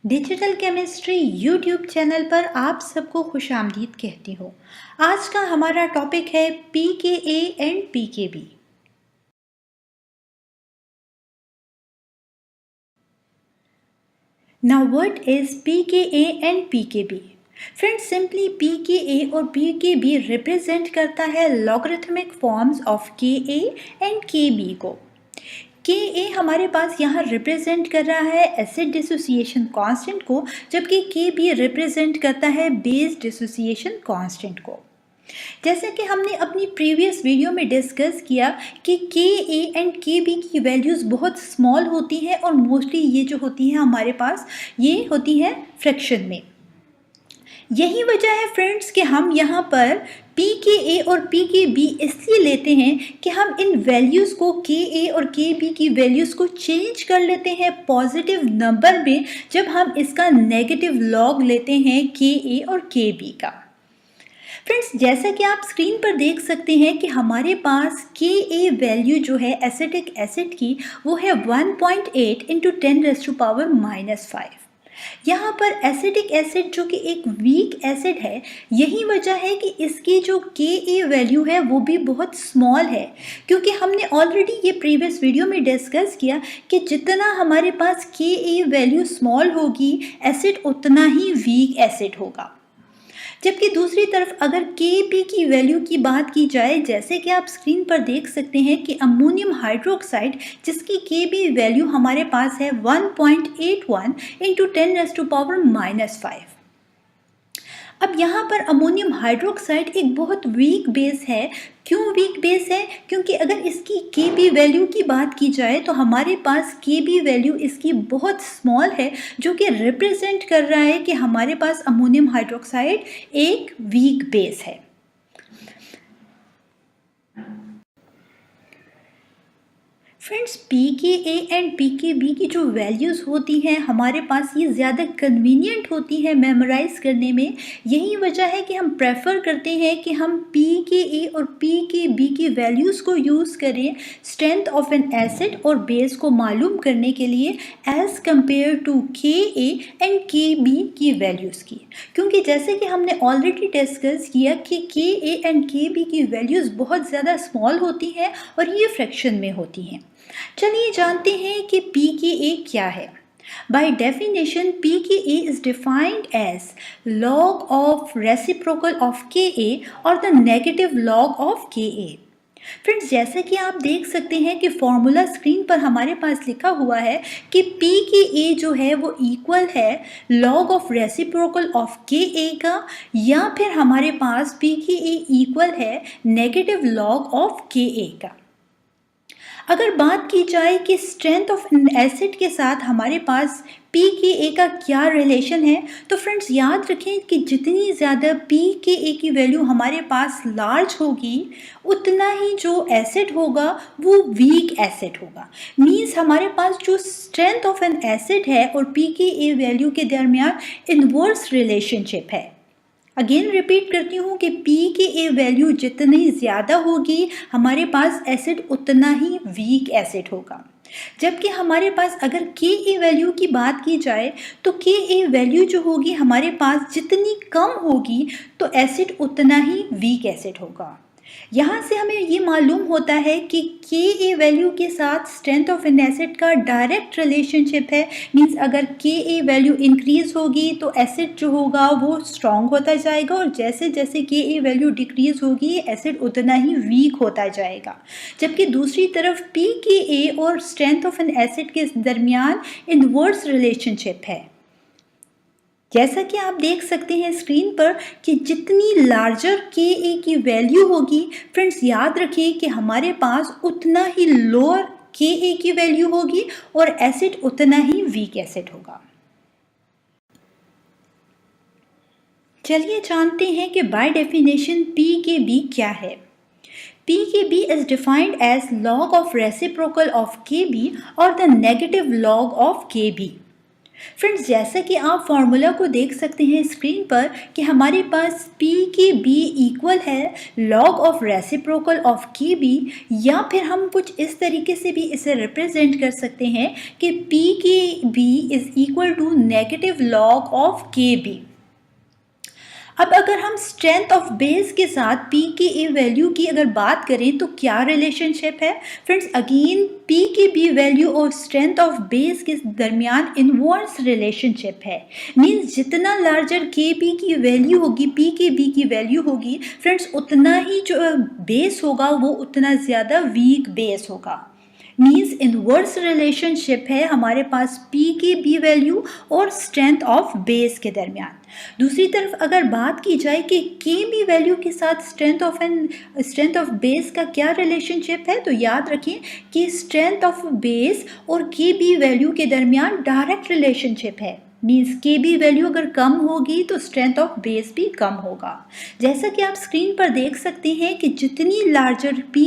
Digital chemistry YouTube channel पर आप सबको खुशामदीद कहती हूँ। आज का हमारा टॉपिक है pKa and pKb. Now what is pKa and pKb? Friends, simply pKa और पीकेबी रिप्रेजेंट करता है लॉगरिथमिक फॉर्म्स ऑफ केए एंड केबी को। के ए हमारे पास यहाँ रिप्रेजेंट कर रहा है एसिड डिसोसिएशन कांस्टेंट को, जबकि के बी रिप्रेजेंट करता है बेस डिसोसिएशन कांस्टेंट को। जैसे कि हमने अपनी प्रीवियस वीडियो में डिस्कस किया कि के ए एंड के बी की वैल्यूज़ बहुत स्मॉल होती हैं और मोस्टली ये जो होती है हमारे पास ये होती है फ्रैक्शन में। यही वजह है फ्रेंड्स कि हम यहाँ पर पी के ए और पी के बी इसलिए लेते हैं कि हम इन वैल्यूज़ को के ए और के बी की वैल्यूज़ को चेंज कर लेते हैं पॉजिटिव नंबर में जब हम इसका नेगेटिव लॉग लेते हैं के ए और के बी का। फ्रेंड्स, जैसा कि आप स्क्रीन पर देख सकते हैं कि हमारे पास के ए वैल्यू जो है एसिटिक एसिड की वो है 1.8 इंटू 10⁻⁻⁵। यहाँ पर एसिटिक एसिड जो कि एक वीक एसिड है, यही वजह है कि इसकी जो के ए वैल्यू है वो भी बहुत स्मॉल है, क्योंकि हमने ऑलरेडी ये प्रीवियस वीडियो में डिस्कस किया कि जितना हमारे पास के ए वैल्यू स्मॉल होगी एसिड उतना ही वीक एसिड होगा। जबकि दूसरी तरफ अगर के बी की वैल्यू की बात की जाए, जैसे कि आप स्क्रीन पर देख सकते हैं कि अमोनियम हाइड्रोक्साइड जिसकी के बी वैल्यू हमारे पास है 1.81 इंटू 10⁻⁻⁵। अब यहाँ पर अमोनियम हाइड्रोक्साइड एक बहुत वीक बेस है। क्यों वीक बेस है? क्योंकि अगर इसकी के बी वैल्यू की बात की जाए तो हमारे पास के बी वैल्यू इसकी बहुत स्मॉल है, जो कि रिप्रेजेंट कर रहा है कि हमारे पास अमोनियम हाइड्रोक्साइड एक वीक बेस है। फ्रेंड्स, पी के A and P K B की जो वैल्यूज़ होती हैं हमारे पास ये ज़्यादा कन्वीनियंट होती हैं मेमोराइज़ करने में। यही वजह है कि हम प्रेफर करते हैं कि हम पी के ए और पी के बी की वैल्यूज़ को यूज़ करें स्ट्रेंथ ऑफ एन एसिड और बेस को मालूम करने के लिए एज़ कम्पेयर टू के ए एंड के बी की वैल्यूज़ की, क्योंकि जैसे कि हमने ऑलरेडी डिस्कस किया कि के ए एंड के बी की वैल्यूज़ बहुत ज़्यादा स्मॉल होती हैं और ये फ्रैक्शन में होती हैं। चलिए जानते हैं कि pKa क्या है। By definition, pKa is defined as log of reciprocal of Ka or the negative log of Ka। Friends, जैसे कि आप देख सकते हैं कि फॉर्मूला स्क्रीन पर हमारे पास लिखा हुआ है कि pKa जो है वो इक्वल है log of reciprocal of Ka का, या फिर हमारे पास pKa इक्वल है नेगेटिव log of Ka का। अगर बात की जाए कि स्ट्रेंथ ऑफ एन एसिड के साथ हमारे पास पीकेए का क्या रिलेशन है, तो फ्रेंड्स याद रखें कि जितनी ज़्यादा पीकेए की वैल्यू हमारे पास लार्ज होगी उतना ही जो एसिड होगा वो वीक एसिड होगा। मीन्स हमारे पास जो स्ट्रेंथ ऑफ एन एसिड है और पीकेए वैल्यू के दरमियान इनवर्स रिलेशनशिप है। अगेन रिपीट करती हूँ कि पी के ए वैल्यू जितनी ज़्यादा होगी हमारे पास एसिड उतना ही वीक एसिड होगा। जबकि हमारे पास अगर के ए वैल्यू की बात की जाए तो के ए वैल्यू जो होगी हमारे पास जितनी कम होगी तो एसिड उतना ही वीक एसिड होगा। यहाँ से हमें ये मालूम होता है कि के ए वैल्यू के साथ स्ट्रेंथ ऑफ एन एसिड का डायरेक्ट रिलेशनशिप है। मीन्स अगर के ए वैल्यू इंक्रीज होगी तो एसिड जो होगा वो स्ट्रॉन्ग होता जाएगा, और जैसे जैसे के ए वैल्यू डिक्रीज होगी एसिड उतना ही वीक होता जाएगा। जबकि दूसरी तरफ पी के ए और स्ट्रेंथ ऑफ एन एसिड के दरमियान इनवर्स रिलेशनशिप है। जैसा कि आप देख सकते हैं स्क्रीन पर कि जितनी लार्जर के ए की वैल्यू होगी, फ्रेंड्स याद रखें कि हमारे पास उतना ही लोअर के ए की वैल्यू होगी और एसिड उतना ही वीक एसिड होगा। चलिए जानते हैं कि by definition P K B क्या है। P K B is defined as log of reciprocal of K B और the negative log of K B. Friends, जैसा कि आप फार्मूला को देख सकते हैं स्क्रीन पर कि हमारे पास P की B इक्वल है log of reciprocal of K B, या फिर हम कुछ इस तरीके से भी इसे रिप्रेजेंट कर सकते हैं कि P की B is equal to negative log of K B. अब अगर हम स्ट्रेंथ ऑफ बेस के साथ P की ए वैल्यू की अगर बात करें तो क्या रिलेशनशिप है? फ्रेंड्स, अगेन P की B वैल्यू और स्ट्रेंथ ऑफ बेस के दरमियान इनवर्स रिलेशनशिप है। मीन्स जितना लार्जर के बी की वैल्यू होगी, P की B की वैल्यू होगी, फ्रेंड्स उतना ही जो बेस होगा वो उतना ज़्यादा वीक बेस होगा। मीन्स इनवर्स रिलेशनशिप है हमारे पास P की B वैल्यू और स्ट्रेंथ ऑफ बेस के दरमियान। दूसरी तरफ अगर बात की जाए कि के बी वैल्यू के साथ स्ट्रेंथ ऑफ बेस का क्या रिलेशनशिप है, तो याद रखें कि स्ट्रेंथ ऑफ बेस और के बी वैल्यू के दरमियान डायरेक्ट रिलेशनशिप है। मीन्स के बी वैल्यू अगर कम होगी तो स्ट्रेंथ ऑफ बेस भी कम होगा। जैसा कि आप स्क्रीन पर देख सकते हैं कि जितनी larger P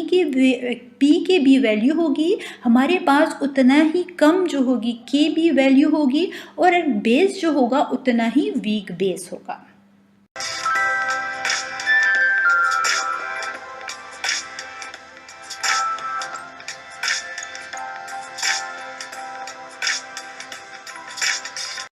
K B value होगी, हमारे पास उतना ही कम जो होगी के बी वैल्यू होगी, और बेस जो होगा उतना ही वीक बेस होगा।